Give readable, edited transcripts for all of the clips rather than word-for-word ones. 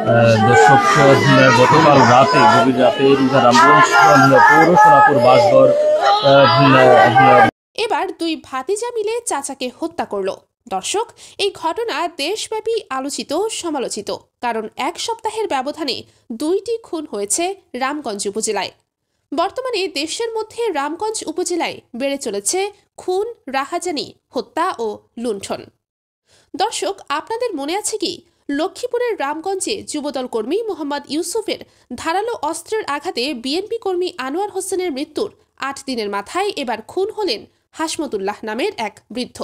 দর্শক, গতকাল রাতে গভীর রাতে রামগঞ্জ পৌর সোনাপুর বাসঘর এবার দুই ভাতিজা মিলে চাচাকে হত্যা করল। দর্শক, এই ঘটনা দেশব্যাপী আলোচিত সমালোচিত, কারণ এক সপ্তাহের ব্যবধানে দুইটি খুন হয়েছে রামগঞ্জ উপজেলায়। বর্তমানে দেশের মধ্যে রামগঞ্জ উপজেলায় বেড়ে চলেছে খুন, রাহাজানি, হত্যা ও লুণ্ঠন। দর্শক, আপনাদের মনে আছে কি, লক্ষ্মীপুরের রামগঞ্জে যুবদল কর্মী মোহাম্মদ ইউসুফের ধারালো অস্ত্রের আঘাতে বিএনপি কর্মী আনোয়ার হোসেনের মৃত্যুর ৮ দিনের মাথায় এবার খুন হলেন হাসমতুল্লাহ নামের এক বৃদ্ধ।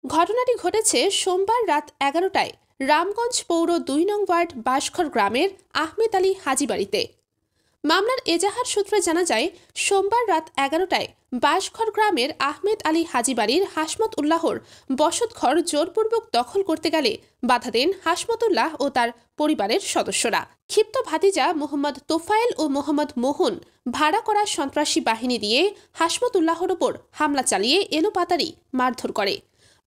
ঘটনাটি ঘটেছে সোমবার রাত 11টায় রামগঞ্জ পৌর ২ নং ওয়ার্ড বাসঘর গ্রামের আহমেদ আলী হাজিবাড়িতে। মামলার এজাহার সূত্রে জানা যায়, সোমবার রাত 11টায় বাসঘর গ্রামের আহমেদ আলী হাজিবাড়ির হাসমত উল্লাহর বসতঘর জোরপূর্বক দখল করতে গেলে বাধা দেন হাসমতুল্লাহ ও তার পরিবারের সদস্যরা। ক্ষিপ্ত ভাতিজা মোহাম্মদ তোফায়েল ও মোহাম্মদ মোহন ভাড়া করা সন্ত্রাসী বাহিনী দিয়ে হাসমতুল্লাহর ওপর হামলা চালিয়ে এলোপাতাড়ি মারধর করে।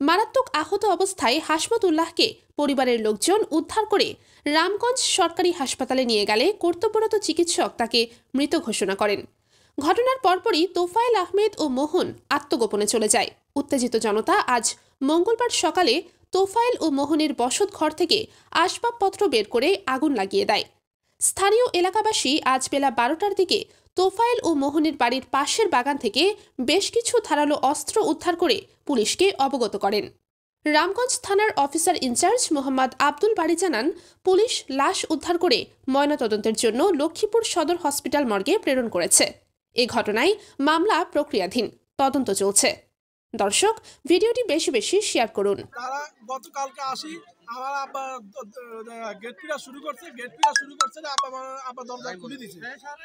মারাত্মক আহত অবস্থায় হাসমতুল্লাহকে পরিবারের লোকজন উদ্ধার করে রামগঞ্জ সরকারি হাসপাতালে নিয়ে গেলে কর্তব্যরত চিকিৎসক তাকে মৃত ঘোষণা করেন। ঘটনার পরপরই তোফায়েল আহমেদ ও মোহন আত্মগোপনে চলে যায়। উত্তেজিত জনতা আজ মঙ্গলবার সকালে তোফায়েল ও মোহনের বসত ঘর থেকে আসবাবপত্র বের করে আগুন লাগিয়ে দেয়। স্থানীয় এলাকাবাসী আজ বেলা 12টার দিকে তোফায়েল ও মোহনের বাড়ির পাশের বাগান থেকে বেশ কিছু ধারালো অস্ত্র উদ্ধার করে পুলিশকে অবগত করেন। রামগঞ্জ থানার অফিসার ইনচার্জ মোহাম্মদ আব্দুল বাড়ি জানান, পুলিশ লাশ উদ্ধার করে ময়নাতদন্তের জন্য লক্ষ্মীপুর সদর হসপিটাল মর্গে প্রেরণ করেছে। এ ঘটনায় মামলা প্রক্রিয়াধীন, তদন্ত চলছে। দর্শক, ভিডিওটি বেশি বেশি শেয়ার করুন। তারা গতকালকে আসি আমার আব্বা গেট পিড়া শুরু করছে আব্বা দরজা খুলে দিছে।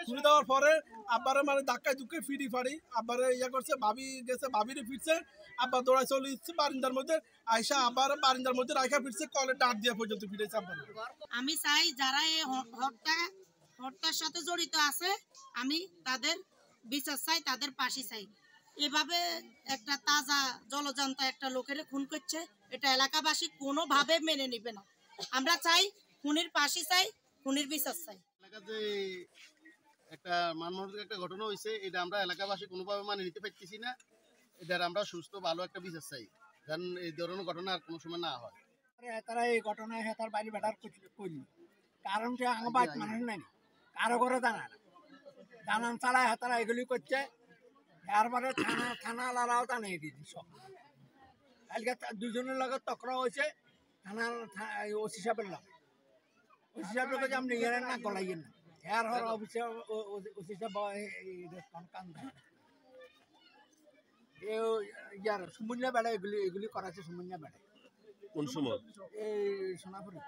খুলে দেওয়ার পরে আব্বারে মানে ধাক্কায় ধুক্কে ফিরি ফাড়ি আব্বারে ইয়ে করছে, ভাবি গেছে, ভাবিরে ফিরছে। আব্বা দৌড়ায় চলে দিচ্ছে বারিন্দার মধ্যে, আইসা আবার বারিন্দার মধ্যে রাখা ফিরছে, কলে ডাক দিয়ে পর্যন্ত ফিরেছে আব্বা। আমি চাই যারা এই হত্যার সাথে জড়িত আছে, আমি তাদের বিচার চাই, তাদের পাশে চাই। এভাবে একটা তাজা জলজান্ত একটা লোকের খুন করছে, এটা এলাকাবাসী কোনোভাবে মেনে নিবে না। আমরা চাই খুনির পাশে চাই, খুনির বিচার চাই। এলাকাতে একটা মানমর্দিক একটা ঘটনা হয়েছে, এটা আমরা এলাকাবাসী কোনোভাবে মানে নিতে পারতেছি না। এটার আমরা সুস্থ ভালো একটা বিচার চাই, কারণ এই ধরনের ঘটনা আর কোনো সময় না হয়। তারা এই ঘটনায় হেতার বাড়ি বেটার করল, কারণ সে আঙ্গবাদ মানুষ নাই, কারো করে জানান ছাড়া হেতারা এগুলি করছে। এরপরে থানালারাও জানিয়ে দিয়েছি সব। কালকে দুজনের লগে তকরা হয়েছে, থানার ওসি সাহেবের লগে। ওসি সাহেবের কাছে আপনি ইয়ে না গলাইয়েন না, এর হর ওসি সাহেব কান দেয় ইয়ার সুমুন্যা বেড়া এগুলি করাচ্ছে। সুমুন্যা বেড়া কোন সময়? এই সোনাপুরে।